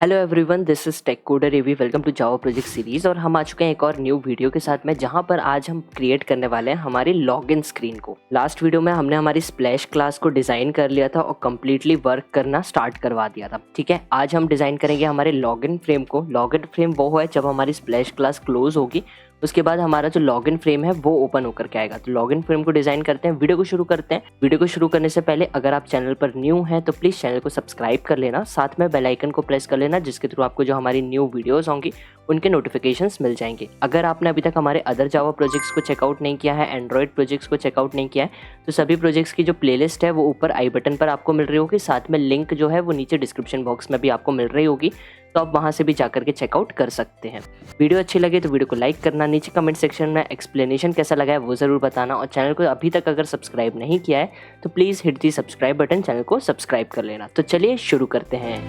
Hello everyone, this is tech coder AV. Welcome to Java project series. और हम आ चुके हैं एक और न्यू वीडियो के साथ में, जहां पर आज हम क्रिएट करने वाले हैं हमारी लॉगिन स्क्रीन को। लास्ट वीडियो में हमने हमारी स्प्लैश क्लास को डिजाइन कर लिया था और कम्प्लीटली वर्क करना स्टार्ट करवा दिया था। ठीक है, आज हम डिजाइन करेंगे हमारे लॉगिन फ्रेम को। लॉगिन फ्रेम वो है जब हमारी स्प्लैश क्लास क्लोज होगी, उसके बाद हमारा जो लॉगिन फ्रेम है वो ओपन होकर के आएगा। तो लॉगिन फ्रेम को डिजाइन करते हैं, वीडियो को शुरू करते हैं। वीडियो को शुरू करने से पहले अगर आप चैनल पर न्यू हैं तो प्लीज चैनल को सब्सक्राइब कर लेना, साथ में बेल आइकन को प्रेस कर लेना, जिसके थ्रू आपको जो हमारी न्यू वीडियोस होंगी उनके नोटिफिकेशंस मिल जाएंगे। अगर आपने अभी तक हमारे अदर जावा प्रोजेक्ट्स को चेकआउट नहीं किया है, एंड्रॉइड प्रोजेक्ट्स को चेकआउट नहीं किया है, तो सभी प्रोजेक्ट्स की जो प्लेलिस्ट है वो ऊपर आई बटन पर आपको मिल रही होगी, साथ में लिंक जो है वो नीचे डिस्क्रिप्शन बॉक्स में भी आपको मिल रही होगी, तो आप वहां से भी जाकर के चेकआउट कर सकते हैं। वीडियो अच्छी लगे तो वीडियो को लाइक करना, नीचे कमेंट सेक्शन में एक्सप्लेनेशन कैसा लगा है वो ज़रूर बताना, और चैनल को अभी तक अगर सब्सक्राइब नहीं किया है तो please hit the subscribe button, channel को सब्सक्राइब कर लेना। तो चलिए शुरू करते हैं।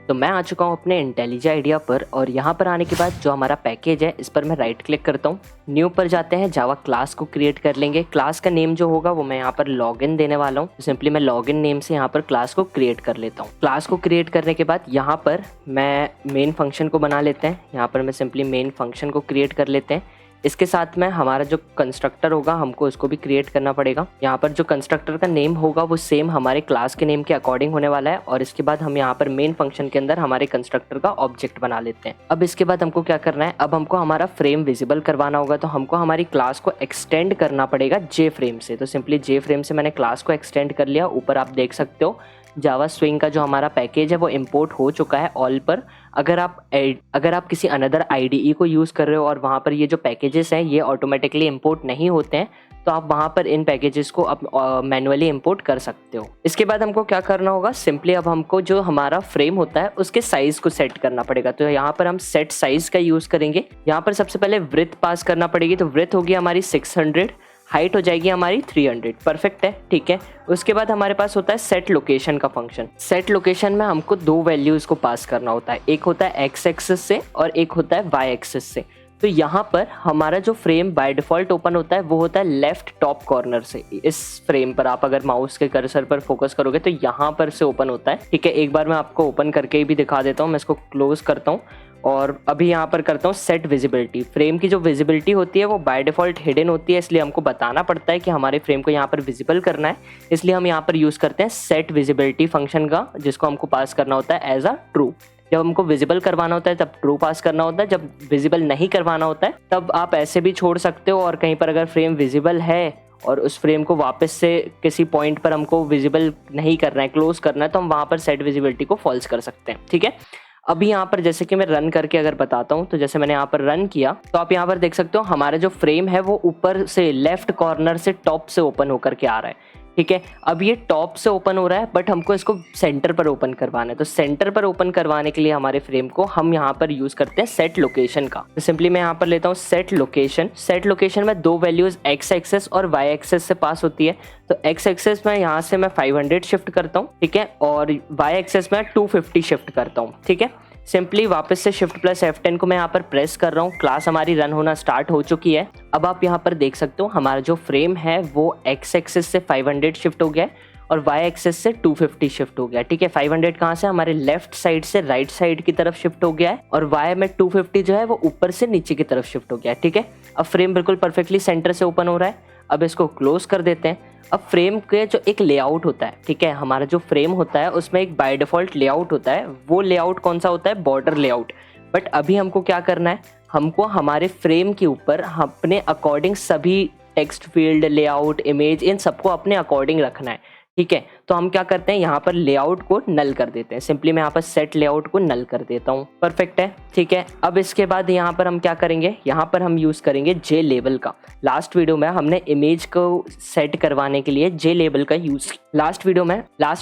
तो मैं आ चुका हूँ अपने इंटेलिजा आइडिया पर, और यहाँ पर आने के बाद जो हमारा पैकेज है इस पर मैं राइट क्लिक करता हूँ। न्यू पर जाते हैं, जावा क्लास को क्रिएट कर लेंगे। क्लास का नेम जो होगा वो मैं यहाँ पर लॉगिन देने वाला हूँ। सिंपली मैं लॉगिन नेम से यहाँ पर क्लास को क्रिएट कर लेता हूँ। क्लास को क्रिएट करने के बाद यहाँ पर मैं मेन फंक्शन को बना लेते हैं। यहाँ पर मैं सिंपली मेन फंक्शन को क्रिएट कर लेते हैं। इसके साथ में हमारा जो कंस्ट्रक्टर होगा हमको उसको भी क्रिएट करना पड़ेगा। यहाँ पर जो कंस्ट्रक्टर का नेम होगा वो सेम हमारे क्लास के नेम के अकॉर्डिंग होने वाला है। और इसके बाद हम यहाँ पर मेन फंक्शन के अंदर हमारे कंस्ट्रक्टर का ऑब्जेक्ट बना लेते हैं। अब इसके बाद हमको क्या करना है, अब हमको हमारा फ्रेम विजिबल करवाना होगा, तो हमको हमारी क्लास को एक्सटेंड करना पड़ेगा जे फ्रेम से। तो सिंपली जे फ्रेम से मैंने क्लास को एक्सटेंड कर लिया। ऊपर आप देख सकते हो जावा स्विंग का जो हमारा पैकेज है वो इंपोर्ट हो चुका है ऑल पर। अगर आप किसी अनदर आईडीई को यूज़ कर रहे हो और वहाँ पर ये जो पैकेजेस हैं ये ऑटोमेटिकली इंपोर्ट नहीं होते हैं, तो आप वहाँ पर इन पैकेजेस को अब मैनुअली इंपोर्ट कर सकते हो। इसके बाद हमको क्या करना होगा, सिंपली अब हमको जो हमारा फ्रेम होता है उसके साइज को सेट करना पड़ेगा। तो यहाँ पर हम सेट साइज का यूज़ करेंगे। यहाँ पर सबसे पहले विड्थ पास करना पड़ेगी, तो विड्थ होगी हमारी 600, हाइट हो जाएगी हमारी 300। परफेक्ट है, ठीक है। उसके बाद हमारे पास होता है सेट लोकेशन का फंक्शन। सेट लोकेशन में हमको दो वैल्यूज को पास करना होता है, एक होता है एक्स एक्सिस से और एक होता है वाई एक्सिस से। तो यहाँ पर हमारा जो फ्रेम बाय डिफॉल्ट ओपन होता है वो होता है लेफ्ट टॉप कॉर्नर से। इस फ्रेम पर आप अगर माउस के कर्सर पर फोकस करोगे तो यहाँ पर से ओपन होता है, ठीक है। एक बार मैं आपको ओपन करके भी दिखा देता हूँ। मैं इसको क्लोज करता हूँ और अभी यहाँ पर करता हूँ सेट विजिबिलिटी। फ्रेम की जो विजिबिलिटी होती है वो बाय डिफॉल्ट हिडन होती है, इसलिए हमको बताना पड़ता है कि हमारे फ्रेम को यहाँ पर विजिबल करना है, इसलिए हम यहाँ पर यूज़ करते हैं सेट विजिबिलिटी फंक्शन का, जिसको हमको पास करना होता है एज अ ट्रू। जब हमको विजिबल करवाना होता है तब ट्रू पास करना होता है, जब विजिबल नहीं करवाना होता है तब आप ऐसे भी छोड़ सकते हो। और कहीं पर अगर फ्रेम विजिबल है और उस फ्रेम को वापस से किसी पॉइंट पर हमको विजिबल नहीं करना है, क्लोज करना है, तो हम वहाँ पर सेट विजिबिलिटी को फॉल्स कर सकते हैं, ठीक है। अभी यहाँ पर जैसे कि मैं रन करके अगर बताता हूँ, तो जैसे मैंने यहाँ पर रन किया तो आप यहाँ पर देख सकते हो हमारा जो फ्रेम है वो ऊपर से लेफ्ट कॉर्नर से टॉप से ओपन होकर के आ रहा है, ठीक है। अब ये टॉप से ओपन हो रहा है बट हमको इसको सेंटर पर ओपन करवाना है। तो सेंटर पर ओपन करवाने के लिए हमारे फ्रेम को हम यहाँ पर यूज करते हैं सेट लोकेशन का। तो सिंपली मैं यहाँ पर लेता हूँ सेट लोकेशन। सेट लोकेशन में दो वैल्यूज एक्स एक्सेस और वाई एक्सेस से पास होती है। तो एक्स एक्सेस में यहाँ से मैं 500 शिफ्ट करता हूँ, ठीक है, और वाई एक्सेस में 250 शिफ्ट करता हूँ, ठीक है। सिंपली वापस से शिफ्ट प्लस F10 को मैं यहाँ पर प्रेस कर रहा हूँ। क्लास हमारी रन होना स्टार्ट हो चुकी है। अब आप यहाँ पर देख सकते हो हमारा जो फ्रेम है वो एक्स एक्सिस से 500 शिफ्ट हो गया है और वाई एक्सिस से 250 शिफ्ट हो गया, ठीक है। 500 कहाँ से, हमारे लेफ्ट साइड से राइट साइड की तरफ शिफ्ट हो गया है, और वाई में 250 जो है वो ऊपर से नीचे की तरफ शिफ्ट हो गया है, ठीक है। अब फ्रेम बिल्कुल परफेक्टली सेंटर से ओपन हो रहा है। अब इसको क्लोज कर देते हैं। अब फ्रेम के जो एक लेआउट होता है, ठीक है, हमारा जो फ्रेम होता है उसमें एक बाय डिफॉल्ट लेआउट होता है। वो लेआउट कौन सा होता है, बॉर्डर लेआउट। बट अभी हमको क्या करना है, हमको हमारे फ्रेम के ऊपर अपने अकॉर्डिंग सभी टेक्स्ट फील्ड, लेआउट, इमेज, इन सबको अपने अकॉर्डिंग रखना है, ठीक है। तो हम क्या करते हैं, यहाँ पर लेआउट को नल कर देते हैं। सिंपली मैं यहाँ पर सेट लेआउट को नल कर देता हूँ। परफेक्ट है, ठीक है। अब इसके बाद यहाँ पर हम क्या करेंगे, यहाँ पर हम यूज़ करेंगे जे लेबल का। लास्ट वीडियो में हमने इमेज को सेट करवाने के लिए जे लेबल का यूज़, लास्ट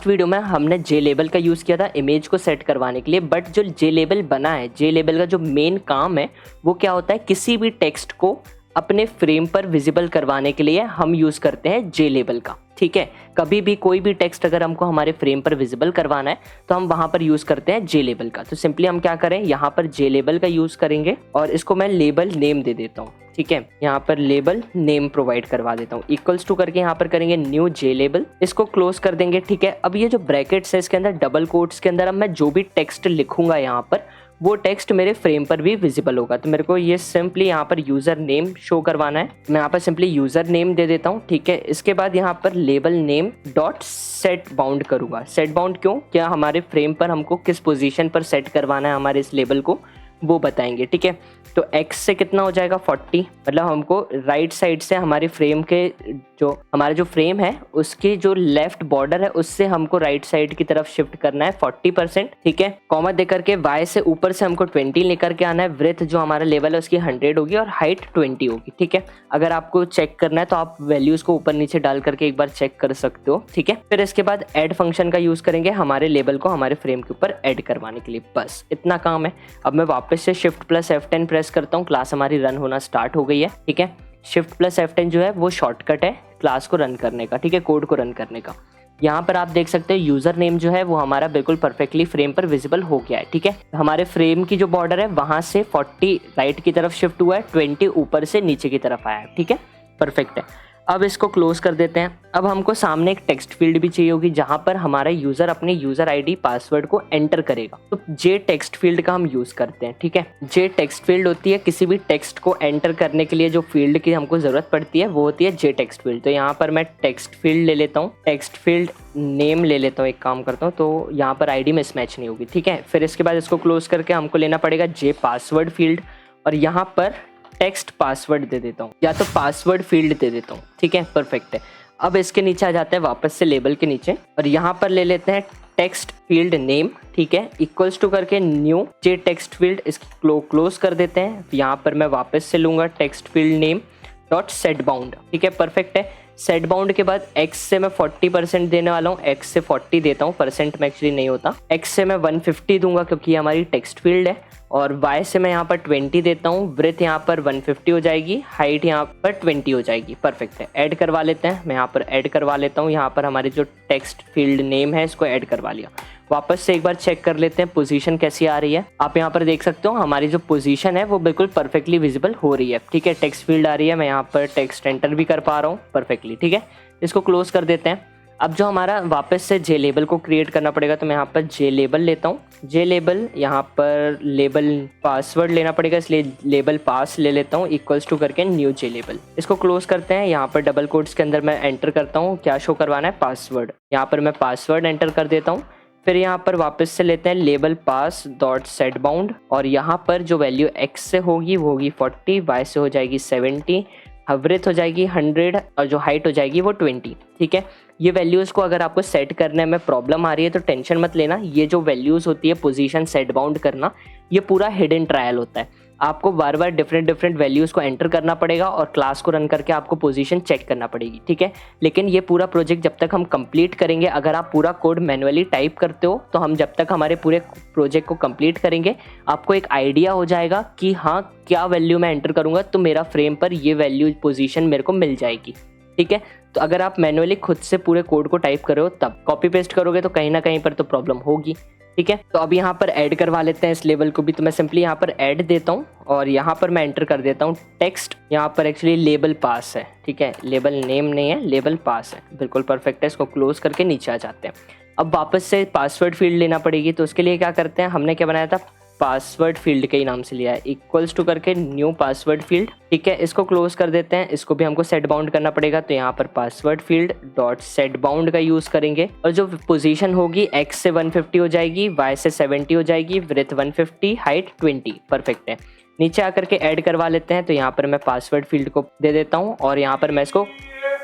वीडियो में हमने जे लेबल का यूज़ किया था इमेज को सेट करवाने के लिए। बट जो जे लेबल बना है, जे लेबल का जो मेन काम है वो क्या होता है, किसी भी टेक्स्ट को अपने फ्रेम पर विजिबल करवाने के लिए हम यूज़ करते हैं जे लेबल का। ठीक है। कभी भी कोई भी टेक्स्ट अगर हमको हमारे फ्रेम पर विजिबल करवाना है तो हम वहां पर यूज करते हैं जे लेबल का। तो सिंपली हम क्या करें, यहाँ पर जे लेबल का यूज करेंगे और इसको मैं लेबल नेम दे देता हूँ। ठीक है, यहाँ पर लेबल नेम प्रोवाइड करवा देता हूँ, इक्वल्स टू करके यहाँ पर करेंगे न्यू जे लेबल, इसको क्लोज कर देंगे। ठीक है, अब ये जो ब्रैकेट्स है इसके अंदर डबल कोट्स के अंदर अब मैं जो भी टेक्स्ट लिखूंगा यहाँ पर वो टेक्स्ट मेरे फ्रेम पर भी विजिबल होगा। तो मेरे को ये सिंपली यहाँ पर यूजर नेम शो करवाना है, मैं यहाँ पर सिंपली यूजर नेम दे देता हूँ। ठीक है, इसके बाद यहाँ पर label name dot set bound करूंगा। सेट बाउंड क्यों, क्या हमारे फ्रेम पर हमको किस पोजीशन पर सेट करवाना है हमारे इस लेबल को वो बताएंगे। ठीक है, तो x से कितना हो जाएगा 40, मतलब हमको राइट साइड से हमारे फ्रेम के जो हमारा जो फ्रेम है उसकी जो लेफ्ट बॉर्डर है उससे हमको राइट साइड की तरफ शिफ्ट करना है 40%। ठीक है, कॉमा देकर के y से ऊपर से हमको 20 लेकर के आना है, विड्थ जो हमारा लेवल है उसकी 100 होगी और हाइट 20 होगी। ठीक है, अगर आपको चेक करना है तो आप वैल्यूज को ऊपर नीचे डाल करके एक बार चेक कर सकते हो। ठीक है, फिर इसके बाद ऐड फंक्शन का यूज करेंगे हमारे लेबल को हमारे फ्रेम के ऊपर ऐड करवाने के लिए, बस इतना काम है। अब मैं वापस से शिफ्ट प्लस F10 प्रेस करता हूँ, क्लास हमारी रन होना स्टार्ट हो गई है। ठीक है, शिफ्ट प्लस F10 जो है वो शॉर्टकट है क्लास को रन करने का। ठीक है, कोड को रन करने का। यहाँ पर आप देख सकते हैं यूजर नेम जो है वो हमारा बिल्कुल परफेक्टली फ्रेम पर विजिबल हो गया है। ठीक है, हमारे फ्रेम की जो बॉर्डर है वहां से 40 राइट की तरफ शिफ्ट हुआ है, 20 ऊपर से नीचे की तरफ आया है। ठीक है, परफेक्ट है। अब इसको क्लोज कर देते हैं। अब हमको सामने एक टेक्स्ट फील्ड भी चाहिए होगी जहां पर हमारा यूजर अपने यूजर आईडी पासवर्ड को एंटर करेगा, तो जे टेक्स्ट फील्ड का हम यूज करते हैं। ठीक है, जे टेक्स्ट फील्ड होती है किसी भी टेक्स्ट को एंटर करने के लिए जो फील्ड की हमको जरूरत पड़ती है वो होती है जे टेक्स्ट फील्ड। तो यहाँ पर मैं टेक्स्ट फील्ड ले लेता हूँ, टेक्स्ट फील्ड नेम ले लेता हूँ, एक काम करता हूँ तो यहाँ पर आईडी मिसमैच नहीं होगी। ठीक है, फिर इसके बाद इसको क्लोज करके हमको लेना पड़ेगा जे पासवर्ड फील्ड और यहाँ पर टेक्स्ट पासवर्ड दे देता हूँ या तो पासवर्ड फील्ड दे देता हूँ। ठीक है, परफेक्ट है। अब इसके नीचे आ जाते हैं वापस से लेबल के नीचे और यहाँ पर ले लेते हैं टेक्स्ट फील्ड नेम। ठीक है, इक्वल्स टू करके न्यू जे टेक्स्ट फील्ड, इसको क्लोज कर देते हैं। यहाँ पर मैं वापस से लूंगा text field name dot set bound. ठीक है, परफेक्ट है। सेट बाउंड के बाद x से मैं 40% देने वाला हूँ, x से 40 देता हूँ, परसेंट में एक्चुअली नहीं होता। x से मैं 150 दूंगा क्योंकि ये हमारी टेक्स्ट फील्ड है और y से मैं यहाँ पर 20 देता हूँ, विड्थ यहाँ पर 150 हो जाएगी, हाइट यहाँ पर 20 हो जाएगी। परफेक्ट है, ऐड करवा लेते हैं। मैं यहाँ पर ऐड करवा लेता हूँ, यहाँ पर हमारी जो टेक्स्ट फील्ड नेम है इसको ऐड करवा लिया। वापस से एक बार चेक कर लेते हैं पोजीशन कैसी आ रही है। आप यहाँ पर देख सकते हो हमारी जो पोजीशन है वो बिल्कुल परफेक्टली विजिबल हो रही है। ठीक है, टेक्स्ट फील्ड आ रही है, मैं यहाँ पर टेक्स्ट एंटर भी कर पा रहा हूँ परफेक्टली। ठीक है, इसको क्लोज कर देते हैं। अब जो हमारा वापस से जे लेबल को क्रिएट करना पड़ेगा तो मैं यहाँ पर जे लेबल लेता हूँ। जे लेबल यहाँ पर लेबल पासवर्ड लेना पड़ेगा इसलिए लेबल पास ले लेता हूँ, इक्वल्स टू करके न्यू जे लेबल। इसको क्लोज करते हैं। यहाँ पर डबल कोट्स के अंदर मैं एंटर करता हूँ, क्या शो करवाना है, पासवर्ड। यहाँ पर मैं पासवर्ड एंटर कर देता हूँ। फिर यहाँ पर वापस से लेते हैं लेबल पास डॉट सेट बाउंड और यहाँ पर जो वैल्यू x से होगी वो होगी 40, y से हो जाएगी 70, विड्थ हो जाएगी 100 और जो हाइट हो जाएगी वो 20। ठीक है, ये वैल्यूज़ को अगर आपको सेट करने में प्रॉब्लम आ रही है तो टेंशन मत लेना। ये जो वैल्यूज़ होती है पोजीशन सेट बाउंड करना, ये पूरा हिडन ट्रायल होता है। आपको बार बार डिफरेंट वैल्यूज़ को एंटर करना पड़ेगा और क्लास को रन करके आपको पोजीशन चेक करना पड़ेगी। ठीक है, लेकिन ये पूरा प्रोजेक्ट जब तक हम कंप्लीट करेंगे, अगर आप पूरा कोड मैनुअली टाइप करते हो तो हम जब तक हमारे पूरे प्रोजेक्ट को कंप्लीट करेंगे आपको एक आइडिया हो जाएगा कि हाँ क्या वैल्यू मैं एंटर करूँगा तो मेरा फ्रेम पर ये वैल्यू पोजीशन मेरे को मिल जाएगी। ठीक है, तो अगर आप मैनुअली खुद से पूरे कोड को टाइप कर रहे हो तब कॉपी पेस्ट करोगे तो कहीं ना कहीं पर तो प्रॉब्लम होगी। ठीक है, तो अब यहाँ पर ऐड करवा लेते हैं इस लेबल को भी। तो मैं सिंपली यहाँ पर ऐड देता हूँ और यहाँ पर मैं एंटर कर देता हूँ टेक्स्ट, यहाँ पर एक्चुअली लेबल पास है। ठीक है, लेबल नेम नहीं है, लेबल पास है, बिल्कुल परफेक्ट है। इसको क्लोज करके नीचे आ जाते हैं। अब वापस से पासवर्ड फील्ड लेना पड़ेगी तो उसके लिए क्या करते हैं, हमने क्या बनाया था, पासवर्ड फील्ड के ही नाम से लिया है, इक्वल्स टू करके न्यू पासवर्ड फील्ड। ठीक है, इसको क्लोज कर देते हैं। इसको भी हमको सेट बाउंड करना पड़ेगा तो यहाँ पर password field dot set bound का यूज करेंगे और जो पोजीशन होगी x से 150 हो जाएगी, y से 70 हो जाएगी, विड्थ 150, हाइट 20। परफेक्ट है, नीचे आकर के ऐड करवा लेते हैं। तो यहाँ पर मैं पासवर्ड फील्ड को दे देता हूँ और यहाँ पर मैं इसको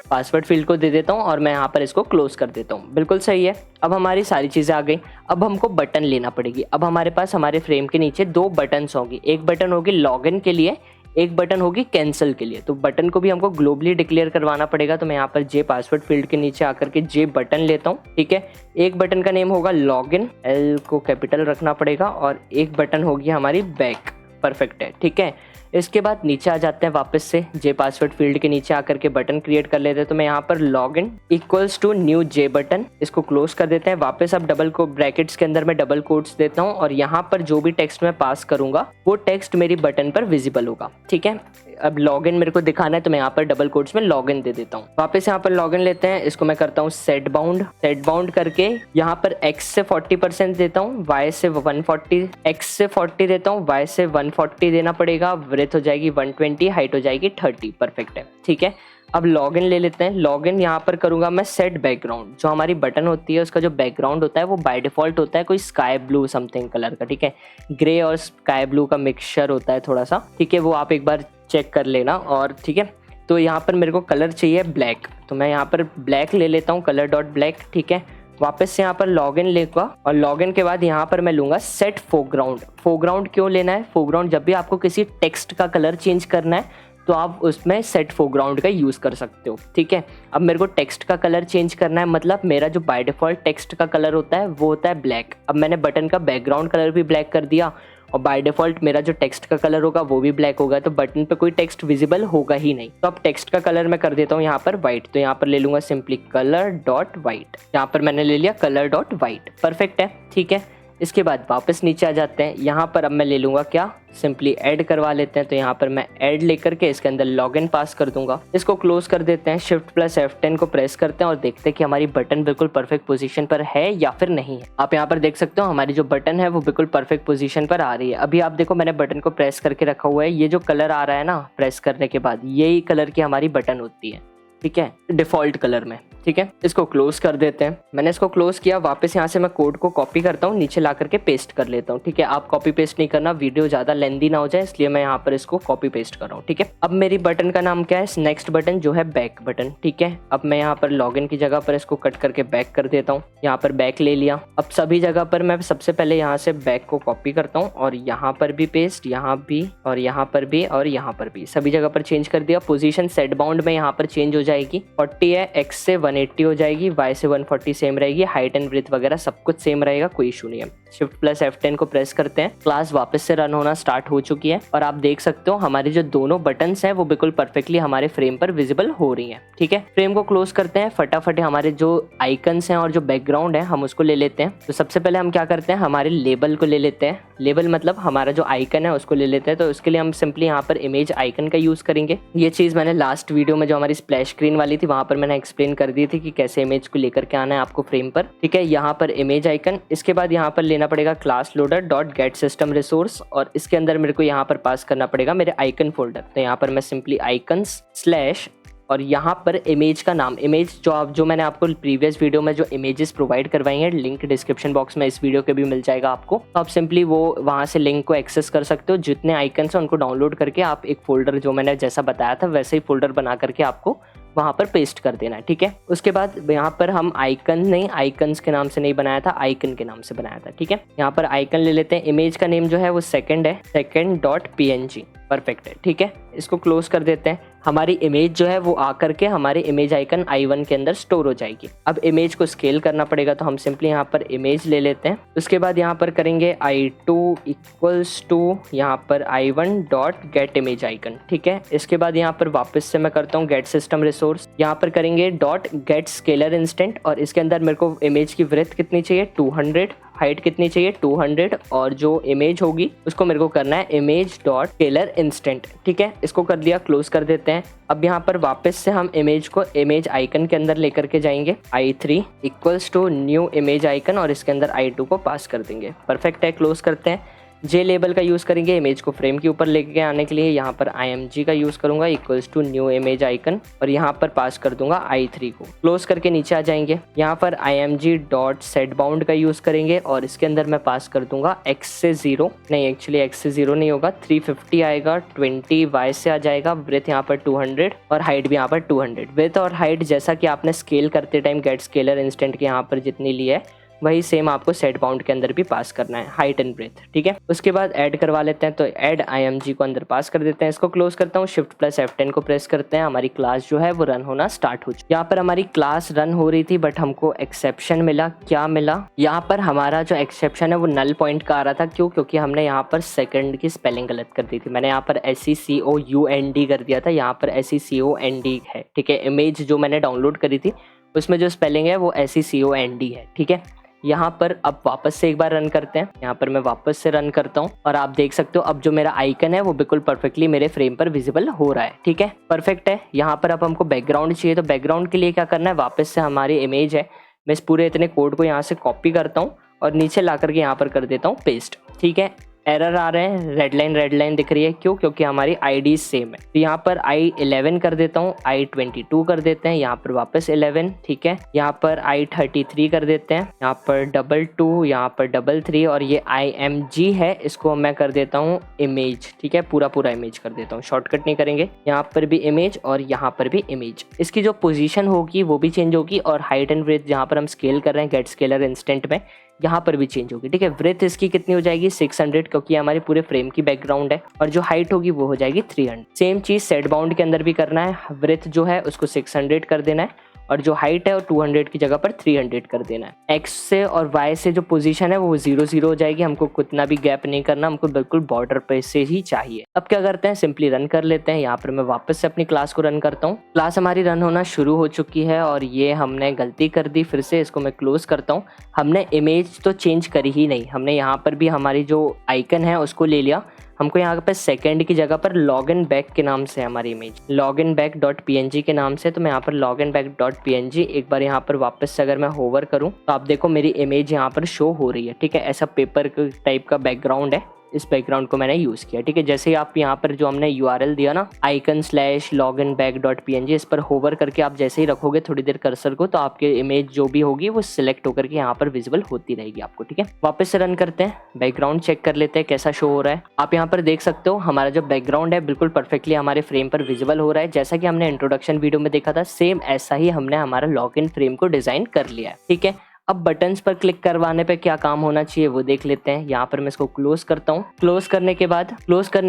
पासवर्ड फील्ड को दे देता हूँ और मैं यहाँ पर इसको क्लोज कर देता हूँ। बिल्कुल सही है। अब हमारी सारी चीज़ें आ गई। अब हमको बटन लेना पड़ेगी। अब हमारे पास हमारे फ्रेम के नीचे दो बटन्स होंगी, एक बटन होगी लॉगिन के लिए, एक बटन होगी कैंसिल के लिए। तो बटन को भी हमको ग्लोबली डिक्लेयर करवाना पड़ेगा। तो मैं यहाँ पर जे पासवर्ड फील्ड के नीचे आकर के जे बटन लेता हूँ। ठीक है, एक बटन का नेम होगा लॉगिन, एल को कैपिटल रखना पड़ेगा, और एक बटन होगी हमारी बैक। परफेक्ट है। ठीक है, इसके बाद नीचे आ जाते हैं वापस से जे पासवर्ड फील्ड के नीचे आकर के बटन क्रिएट कर लेते हैं। तो मैं यहाँ पर log in equals to new J button, इसको क्लोज कर देते हैं। वापस अब डबल को ब्रैकेट्स के अंदर मैं डबल कोट्स देता हूँ और यहाँ पर जो भी टेक्स्ट मैं पास करूंगा वो टेक्स्ट मेरी बटन पर विजिबल होगा। ठीक है, अब लॉगिन मेरे को दिखाना है तो मैं यहाँ पर डबल कोट्स में लॉगिन दे देता हूँ। वापस यहाँ पर लॉगिन लेते हैं, इसको मैं करता हूँ सेट बाउंड करके यहाँ पर x से 40% देता हूँ, y से 140, x से 40 देता हूँ, y से 140 देना पड़ेगा। विड्थ हो जाएगी 120, हाइट हो जाएगी 30। परफेक्ट है। ठीक है, अब लॉगिन ले लेते हैं। लॉगिन यहाँ पर करूंगा मैं सेट बैकग्राउंड, जो हमारी बटन होती है उसका जो बैकग्राउंड होता है वो बाय डिफॉल्ट होता है कोई स्काई ब्लू समथिंग कलर का। ठीक है, ग्रे और स्काई ब्लू का मिक्सचर होता है थोड़ा सा। ठीक है, वो आप एक बार चेक कर लेना। और ठीक है, तो यहाँ पर मेरे को कलर चाहिए ब्लैक, तो मैं यहाँ पर ब्लैक ले लेता हूँ, कलर डॉट ब्लैक। ठीक है, वापस से यहाँ पर लॉगिन लेगा और लॉगिन के बाद यहाँ पर मैं लूंगा सेट फोरग्राउंड। फोरग्राउंड क्यों लेना है? फोरग्राउंड जब भी आपको किसी टेक्स्ट का कलर चेंज करना है तो आप उसमें सेट फोरग्राउंड का यूज कर सकते हो। ठीक है, अब मेरे को टेक्स्ट का कलर चेंज करना है, मतलब मेरा जो बाय डिफॉल्ट टेक्स्ट का कलर होता है वो होता है ब्लैक। अब मैंने बटन का बैकग्राउंड कलर भी ब्लैक कर दिया और बाय डिफॉल्ट मेरा जो टेक्स्ट का कलर होगा वो भी ब्लैक होगा, तो बटन पे कोई टेक्स्ट विजिबल होगा ही नहीं। तो अब टेक्स्ट का कलर मैं कर देता हूँ यहाँ पर व्हाइट, तो यहाँ पर ले लूंगा सिंपली कलर डॉट व्हाइट। यहाँ पर मैंने ले लिया कलर डॉट व्हाइट। परफेक्ट है। ठीक है, इसके बाद वापस नीचे आ जाते हैं। यहाँ पर अब मैं ले लूंगा क्या, सिंपली ऐड करवा लेते हैं। तो यहाँ पर मैं ऐड लेकर के इसके अंदर लॉगिन पास कर दूंगा। इसको क्लोज कर देते हैं, शिफ्ट प्लस F10 को प्रेस करते हैं और देखते हैं कि हमारी बटन बिल्कुल परफेक्ट पोजीशन पर है या फिर नहीं है। आप यहाँ पर देख सकते हो हमारी जो बटन है वो बिल्कुल परफेक्ट पोजीशन पर आ रही है। अभी आप देखो मैंने बटन को प्रेस करके रखा हुआ है, ये जो कलर आ रहा है ना प्रेस करने के बाद, यही कलर की हमारी बटन होती है। ठीक है, डिफॉल्ट कलर में। ठीक है, इसको क्लोज कर देते हैं। मैंने इसको क्लोज किया, वापस यहाँ से मैं कोड को कॉपी करता हूँ, नीचे ला करके पेस्ट कर लेता हूँ। ठीक है, आप कॉपी पेस्ट नहीं करना, वीडियो ज़्यादा लेंदी ना हो जाए, इसलिए मैं यहाँ पर इसको कॉपी पेस्ट कर रहा हूँ। ठीक है, अब मेरी बटन का नाम क्या है, नेक्स्ट बटन जो है बैक बटन। ठीक है, अब मैं यहाँ पर लॉगिन की जगह पर इसको कट करके बैक कर देता हूँ। यहाँ पर बैक ले लिया। अब सभी जगह पर मैं सबसे पहले यहाँ से बैक को कॉपी करता हूँ और यहाँ पर भी पेस्ट, यहाँ भी और यहाँ पर भी और यहाँ पर भी, सभी जगह पर चेंज कर दिया। पोजीशन सेट बाउंड में यहाँ पर चेंज हो जाएगी, 40 है, x से 180 हो जाएगी, y से 140 सेम रहेगी, हाइट एंड ब्रेथ वगैरह सब कुछ सेम रहेगा, कोई इशू नहीं है। शिफ्ट प्लस F10 को प्रेस करते हैं, क्लास वापस से रन होना स्टार्ट हो चुकी है और आप देख सकते हो हमारे जो दोनों बटन्स हैं वो बिल्कुल परफेक्टली हमारे फ्रेम पर विजिबल हो रही हैं। ठीक है, फ्रेम को क्लोज करते हैं। फटाफट हमारे जो आइकन्स हैं और जो बैकग्राउंड है हम उसको ले लेते हैं। तो सबसे पहले हम क्या करते हैं, हमारे लेबल को ले लेते हैं। लेबल मतलब हमारा जो आइकन है उसको ले लेते हैं। तो उसके लिए हम सिंपली यहाँ पर इमेज आइकन का यूज करेंगे। ये चीज मैंने लास्ट वीडियो में जो हमारी स्प्लैश स्क्रीन वाली थी वहां पर मैंने एक्सप्लेन कर दी थी कि कैसे इमेज को लेकर के आना है आपको फ्रेम पर। ठीक है, यहाँ पर इमेज आइकन, इसके बाद यहाँ पर लेना पड़ेगा class loader dot gate system resource और इसके अंदर मेरे को यहाँ पर पास करना पड़ेगा मेरे आइकन फोल्डर। तो यहाँ पर मैं सिंपली आइकन्स स्लैश और यहाँ पर इमेज का नाम, इमेज जो मैंने आपको प्रीवियस वीडियो में जो इमेजेस प्रोवाइड करवाई हैं, लिंक डिस्क्रिप्शन बॉक्स में इस वीडियो के भी मिल जाएगा आपको। तो आप सिंपली वो वहाँ से लिंक को एक्सेस कर सकते हो। जितने आइकन्स हैं उनको डाउनलोड करके आप एक फोल्डर, जो मैंने जैसा बताया था वैसे ही फोल्डर बना करके आपको वहाँ पर पेस्ट कर देना है। ठीक है, उसके बाद यहाँ पर हम आइकन नहीं, आइकन्स के नाम से नहीं बनाया था, आइकन के नाम से बनाया था। ठीक है, यहाँ पर आइकन ले लेते हैं। इमेज का नेम जो है वो सेकंड है, सेकंड डॉट PNG। परफेक्ट है। ठीक है, इसको क्लोज कर देते हैं। हमारी इमेज जो है वो आकर के हमारे इमेज आइकन I1 के अंदर स्टोर हो जाएगी। अब इमेज को स्केल करना पड़ेगा, तो हम सिंपली यहाँ पर इमेज ले लेते हैं। उसके बाद यहाँ पर करेंगे I2 इक्वल्स टू यहाँ पर I1 dot gate image icon. ठीक है, इसके बाद यहाँ पर वापस से मैं करता हूँ गेट सिस्टम रिसोर्स, यहाँ पर करेंगे डॉट गेट स्केलर इंस्टेंट और इसके अंदर मेरे को इमेज की विड्थ कितनी चाहिए 200, हाइट कितनी चाहिए 200 और जो इमेज होगी उसको मेरे को करना है इमेज डॉट स्केलर इंस्टेंट। ठीक है, इसको कर दिया, क्लोज कर देते हैं। अब यहाँ पर वापस से हम इमेज को इमेज आइकन के अंदर लेकर के जाएंगे, I3 equals to new image icon और इसके अंदर I2 को पास कर देंगे। परफेक्ट है, क्लोज करते हैं। जे लेबल का यूज़ करेंगे इमेज को फ्रेम के ऊपर लेके आने के लिए, यहाँ पर IMG का यूज़ करूंगा equals to new image icon और यहाँ पर पास कर दूंगा I3 को। क्लोज करके नीचे आ जाएंगे, यहाँ पर IMG डॉट सेट बाउंड का यूज़ करेंगे और इसके अंदर मैं पास कर दूंगा x से 0, नहीं एक्चुअली x से 0 नहीं होगा, 350 आएगा, 20 y से आ जाएगा, ब्रेथ यहाँ पर 200 और हाइट भी यहाँ पर 200। ब्रेथ और हाइट जैसा कि आपने स्केल करते टाइम गेट स्केलर इंस्टेंट के यहाँ पर जितनी ली है वही सेम आपको सेट बाउंड के अंदर भी पास करना है, हाइट एंड ब्रेथ। ठीक है, उसके बाद ऐड करवा लेते हैं, तो ऐड IMG को अंदर पास कर देते हैं। इसको क्लोज करता हूँ, Shift+F10 को प्रेस करते हैं, हमारी क्लास जो है वो रन होना स्टार्ट हो चुकी। यहाँ पर हमारी क्लास रन हो रही थी बट हमको एक्सेप्शन मिला। क्या मिला? यहाँ पर हमारा जो एक्सेप्शन है वो नल पॉइंट का आ रहा था। क्यों? क्योंकि हमने यहाँ पर सेकंड की स्पेलिंग गलत कर दी थी। मैंने यहाँ पर SECOUND कर दिया था, यहाँ पर SECOND है। ठीक है, इमेज जो मैंने डाउनलोड करी थी उसमें जो स्पेलिंग है वो SECOND है। ठीक है, यहाँ पर अब वापस से एक बार रन करते हैं। यहाँ पर मैं वापस से रन करता हूँ और आप देख सकते हो अब जो मेरा आइकन है वो बिल्कुल परफेक्टली मेरे फ्रेम पर विजिबल हो रहा है। ठीक है, परफेक्ट है। यहाँ पर अब हमको बैकग्राउंड चाहिए, तो बैकग्राउंड के लिए क्या करना है, वापस से हमारी इमेज है, मैं इस पूरे इतने कोड को यहाँ से कॉपी करता हूँ और नीचे ला करके यहाँ पर कर देता हूँ पेस्ट। ठीक है, एरर आ रहे हैं, रेड लाइन दिख रही है। क्यों? क्योंकि हमारी ID सेम है। तो यहाँ पर I11 कर देता हूँ, I22 कर देते हैं, यहाँ पर वापस 11। ठीक है, यहाँ पर I33 कर देते हैं, यहाँ पर 22, यहाँ पर 33 और ये IMG है, इसको मैं कर देता हूँ इमेज। ठीक है, पूरा इमेज कर देता हूँ, शॉर्टकट नहीं करेंगे। यहाँ पर भी इमेज और यहाँ पर भी इमेज। इसकी जो पोजीशन होगी वो भी चेंज होगी और हाइट एंड ब्रेथ जहाँ पर हम स्केल कर रहे हैं गेट स्केलर इंस्टेंट में, यहाँ पर भी चेंज होगी। ठीक है, ब्रेथ इसकी कितनी हो जाएगी 600, क्योंकि हमारे पूरे फ्रेम की बैकग्राउंड है, और जो हाइट होगी वो हो जाएगी 300। सेम चीज सेट बाउंड के अंदर भी करना है, ब्रेथ जो है उसको 600 कर देना है और जो हाइट है वो 200 की जगह पर 300 कर देना है। X से और Y से जो पोजीशन है वो 0 हो जाएगी, हमको कितना भी गैप नहीं करना, हमको बिल्कुल बॉर्डर पे से ही चाहिए। अब क्या करते हैं, सिंपली रन कर लेते हैं। यहाँ पर मैं वापस से अपनी क्लास को रन करता हूँ। क्लास हमारी रन होना शुरू हो चुकी है और ये हमने गलती कर दी, फिर से इसको मैं क्लोज करता हूँ। हमने इमेज तो चेंज करी ही नहीं, हमने यहाँ पर भी हमारी जो आइकन है उसको ले लिया। हमको यहाँ पे सेकंड की जगह पर लॉगिन बैक के नाम से हमारी image login back dot PNG के नाम से, तो मैं यहाँ पर लॉगिन बैक डॉट PNG एक बार यहाँ पर वापस से अगर मैं होवर करूँ तो आप देखो मेरी इमेज यहाँ पर शो हो रही है। ठीक है, ऐसा पेपर टाइप का बैकग्राउंड है, इस बैकग्राउंड को मैंने यूज किया। ठीक है, जैसे ही आप यहाँ पर जो हमने URL दिया ना icon/loginback.png, इस पर होवर करके आप जैसे ही रखोगे थोड़ी देर कर्सर को, तो आपके इमेज जो भी होगी वो सिलेक्ट होकर के यहाँ पर विजिबल होती रहेगी आपको। ठीक है, वापस से रन करते हैं, बैकग्राउंड चेक कर लेते हैं कैसा शो हो रहा है। आप यहाँ पर देख सकते हो हमारा जो बैकग्राउंड है बिल्कुल परफेक्टली हमारे फ्रेम पर विजिबल हो रहा है। जैसा कि हमने इंट्रोडक्शन वीडियो में देखा था, सेम ऐसा ही हमने हमारा लॉगिन फ्रेम को डिजाइन कर लिया है। ठीक है, अब बटन्स पर क्लिक करवाने पे क्या काम होना चाहिए वो देख लेते हैं। यहाँ पर मैं इसको क्लोज करता हूँ। क्लोज करने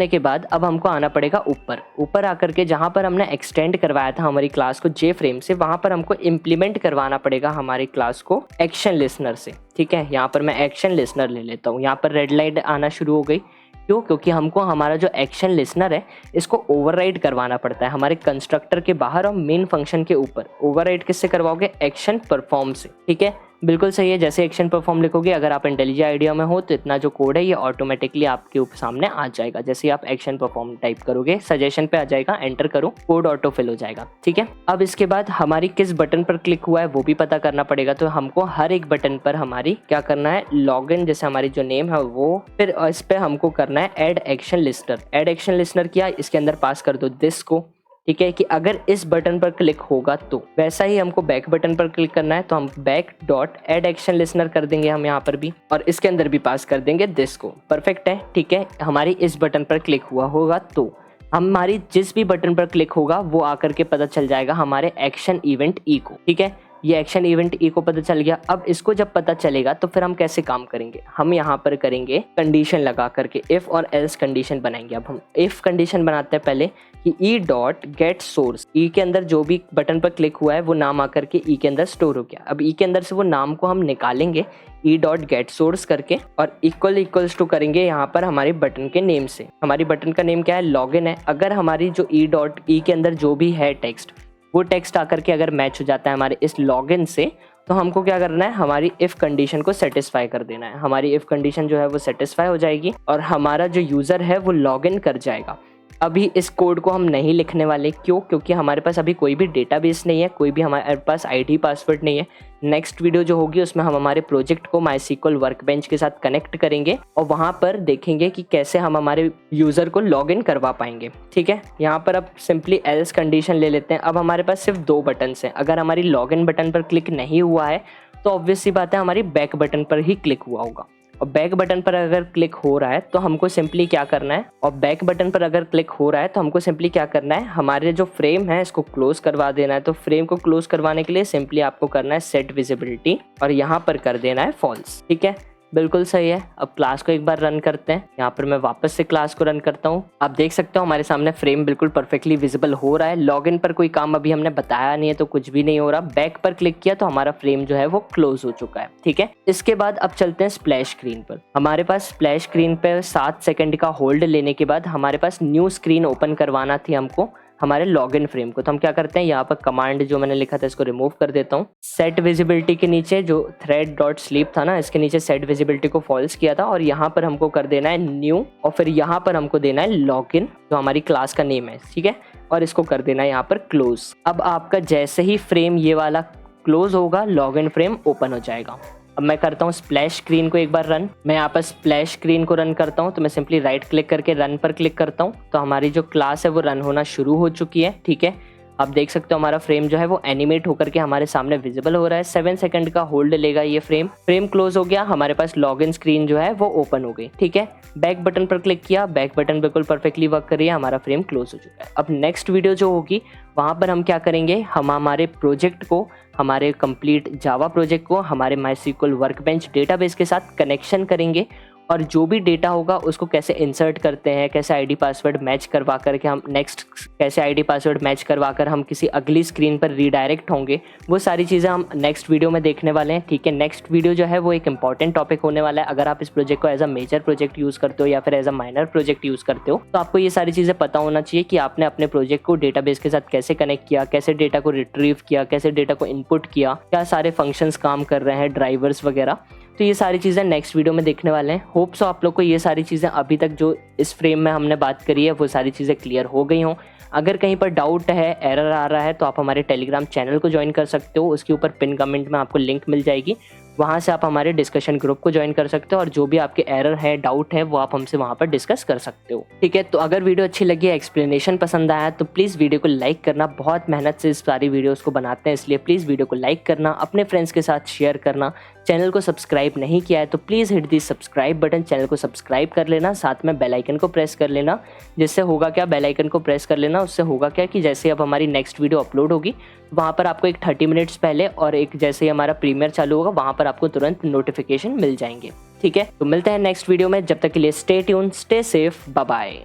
के बाद अब हमको आना पड़ेगा ऊपर आकर के जहाँ पर हमने एक्सटेंड करवाया था हमारी क्लास को J फ्रेम से, वहां पर हमको इम्प्लीमेंट करवाना पड़ेगा हमारी क्लास को एक्शन लिसनर से। ठीक है, यहाँ पर मैं एक्शन लिसनर ले लेता हूँ। यहाँ पर रेड लाइट आना शुरू हो गई। क्यों? क्योंकि हमको हमारा जो एक्शन लिसनर है इसको ओवरराइड करवाना पड़ता है हमारे कंस्ट्रक्टर के बाहर और मेन फंक्शन के ऊपर। ओवरराइड किससे करवाओगे? एक्शन परफॉर्म से। ठीक है, बिल्कुल सही है। जैसे एक्शन परफॉर्म लिखोगे, अगर आप इंटेलिजेंट आइडिया में हो तो इतना जो कोड है ये ऑटोमेटिकली आपके सामने आ जाएगा। जैसे आप एक्शन परफॉर्म टाइप करोगे सजेशन पे आ जाएगा, एंटर करो, कोड ऑटो फिल हो जाएगा। ठीक है, अब इसके बाद हमारी किस बटन पर क्लिक हुआ है वो भी पता करना पड़ेगा। तो हमको हर एक बटन पर हमारी क्या करना है, लॉगिन जैसे हमारी जो नेम है वो, फिर इस पे हमको करना है add action listener. Add action listener किया, इसके अंदर पास कर दो दिस को। ठीक है, कि अगर इस बटन पर क्लिक होगा तो वैसा ही हमको बैक बटन पर क्लिक करना है, तो हम back dot add action listener कर देंगे हम यहाँ पर भी, और इसके अंदर भी पास कर देंगे दिस को। परफेक्ट है। ठीक है, हमारी इस बटन पर क्लिक हुआ होगा तो हमारी जिस भी बटन पर क्लिक होगा वो आकर के पता चल जाएगा हमारे एक्शन इवेंट ई को। ठीक है, ये एक्शन इवेंट ई को पता चल गया। अब इसको जब पता चलेगा तो फिर हम कैसे काम करेंगे, हम यहाँ पर करेंगे कंडीशन लगा करके इफ और एल्स कंडीशन बनाएंगे। अब हम इफ कंडीशन बनाते हैं पहले कि ई डॉट गेट सोर्स, ई के अंदर जो भी बटन पर क्लिक हुआ है वो नाम आकर के ई के अंदर स्टोर हो गया। अब ई के अंदर से वो नाम को हम निकालेंगे ई डॉट गेट सोर्स करके, और इक्वल्स टू करेंगे यहाँ पर हमारे बटन के नेम से। हमारी बटन का नेम क्या है, लॉगिन है। अगर हमारी जो ई डॉट ई के अंदर जो भी है टेक्स्ट, वो टेक्स्ट आकर के अगर मैच हो जाता है हमारे इस लॉगिन से, तो हमको क्या करना है, हमारी इफ कंडीशन को सेटिस्फाई कर देना है। हमारी इफ कंडीशन जो है वो सेटिस्फाई हो जाएगी और हमारा जो यूजर है वो लॉगिन कर जाएगा। अभी इस कोड को हम नहीं लिखने वाले। क्यों? क्योंकि हमारे पास अभी कोई भी डेटाबेस नहीं है, कोई भी हमारे पास आईडी पासवर्ड नहीं है। नेक्स्ट वीडियो जो होगी उसमें हम हमारे प्रोजेक्ट को MySQL वर्कबेंच के साथ कनेक्ट करेंगे और वहां पर देखेंगे कि कैसे हम हमारे यूजर को लॉगिन करवा पाएंगे। ठीक है, यहाँ पर अब सिंपली एल्स कंडीशन ले लेते हैं। अब हमारे पास सिर्फ 2 बटन हैं। अगर हमारी लॉगिन बटन पर क्लिक नहीं हुआ है तो ऑब्वियस सी बात है हमारी बैक बटन पर ही क्लिक हुआ होगा। और बैक बटन पर अगर क्लिक हो रहा है तो हमको सिंपली क्या करना है, और बैक बटन पर अगर क्लिक हो रहा है तो हमको सिंपली क्या करना है, हमारे जो फ्रेम है इसको क्लोज करवा देना है। तो फ्रेम को क्लोज करवाने के लिए सिंपली आपको करना है सेट विजिबिलिटी और यहाँ पर कर देना है फॉल्स। ठीक है, बिल्कुल सही है। अब क्लास को एक बार रन करते हैं। यहाँ पर मैं वापस से क्लास को रन करता हूँ। आप देख सकते हो हमारे सामने फ्रेम बिल्कुल परफेक्टली विजिबल हो रहा है। लॉगिन पर कोई काम अभी हमने बताया नहीं है तो कुछ भी नहीं हो रहा। बैक पर क्लिक किया तो हमारा फ्रेम जो है वो क्लोज हो चुका है। ठीक है, इसके बाद अब चलते हैं स्प्लैश स्क्रीन पर। हमारे पास स्प्लैश स्क्रीन पर 7 सेकंड का होल्ड लेने के बाद हमारे पास न्यू स्क्रीन ओपन करवाना थी हमको हमारे लॉगिन फ्रेम को। तो हम क्या करते हैं, यहाँ पर कमांड जो मैंने लिखा था इसको रिमूव कर देता हूँ। सेट विजिबिलिटी के नीचे जो थ्रेड डॉट स्लीप था ना, इसके नीचे सेट विजिबिलिटी को फॉल्स किया था और यहाँ पर हमको कर देना है न्यू और फिर यहाँ पर हमको देना है लॉगिन जो हमारी क्लास का नेम है। ठीक है, और इसको कर देना है यहाँ पर क्लोज। अब आपका जैसे ही फ्रेम ये वाला क्लोज होगा लॉगिन फ्रेम ओपन हो जाएगा। अब मैं करता हूँ स्प्लैश स्क्रीन को एक बार रन। मैं यहाँ पर स्प्लैश स्क्रीन को रन करता हूँ तो मैं सिंपली राइट क्लिक करके रन पर क्लिक करता हूँ तो हमारी जो क्लास है वो रन होना शुरू हो चुकी है। ठीक है, आप देख सकते हो हमारा फ्रेम जो है वो एनिमेट होकर के हमारे सामने विजिबल हो रहा है। 7 सेकंड का होल्ड लेगा ये फ्रेम क्लोज हो गया, हमारे पास लॉगिन स्क्रीन जो है वो ओपन हो गई। ठीक है, बैक बटन पर क्लिक किया, बैक बटन बिल्कुल परफेक्टली वर्क कर रही है, हमारा फ्रेम क्लोज हो चुका है। अब नेक्स्ट वीडियो जो होगी वहाँ पर हम क्या करेंगे, हम हमारे प्रोजेक्ट को, हमारे कंप्लीट जावा प्रोजेक्ट को हमारे माईएसक्यूएल वर्कबेंच डेटाबेस के साथ कनेक्शन करेंगे और जो भी डेटा होगा उसको कैसे इंसर्ट करते हैं, कैसे आईडी पासवर्ड मैच करवा करके हम कैसे आईडी पासवर्ड मैच करवा कर हम किसी अगली स्क्रीन पर रीडायरेक्ट होंगे, वो सारी चीज़ें हम नेक्स्ट वीडियो में देखने वाले हैं। ठीक है, नेक्स्ट वीडियो जो है वो एक इंपॉर्टेंट टॉपिक होने वाला है। अगर आप इस प्रोजेक्ट को as a major project use करते हो या फिर as a minor project use करते हो तो आपको ये सारी चीज़ें पता होना चाहिए कि आपने अपने प्रोजेक्ट को डेटाबेस के साथ कैसे कनेक्ट किया, कैसे डेटा को रिट्रीव किया, कैसे डेटा को इनपुट किया, क्या सारे फंक्शंस काम कर रहे हैं, ड्राइवर्स वगैरह। तो ये सारी चीज़ें नेक्स्ट वीडियो में देखने वाले हैं। होप सो आप लोग को ये सारी चीज़ें अभी तक जो इस फ्रेम में हमने बात करी है वो सारी चीज़ें क्लियर हो गई हों। अगर कहीं पर डाउट है, एरर आ रहा है तो आप हमारे टेलीग्राम चैनल को ज्वाइन कर सकते हो। उसके ऊपर पिन कमेंट में आपको लिंक मिल जाएगी, वहाँ से आप हमारे डिस्कशन ग्रुप को ज्वाइन कर सकते हो और जो भी आपके एरर है, डाउट है, वो आप हमसे वहाँ पर डिस्कस कर सकते हो। ठीक है, तो अगर वीडियो अच्छी लगी, एक्सप्लेनेशन पसंद आया तो प्लीज़ वीडियो को लाइक करना। बहुत मेहनत से इस सारी वीडियोस को बनाते हैं, इसलिए प्लीज़ वीडियो को लाइक करना, अपने फ्रेंड्स के साथ शेयर करना। चैनल को सब्सक्राइब नहीं किया है तो please hit the subscribe button, channel को सब्सक्राइब कर लेना, साथ में बेल आइकन को प्रेस कर लेना। जिससे होगा क्या, बेल आइकन को प्रेस कर लेना, उससे होगा क्या कि जैसे अब हमारी नेक्स्ट वीडियो अपलोड होगी वहाँ पर आपको एक 30 मिनट्स पहले और एक जैसे ही हमारा प्रीमियर चालू होगा वहाँ पर आपको तुरंत नोटिफिकेशन मिल जाएंगे। ठीक है, तो मिलते हैं नेक्स्ट वीडियो में, जब तक के लिए stay tune, stay safe, bye bye.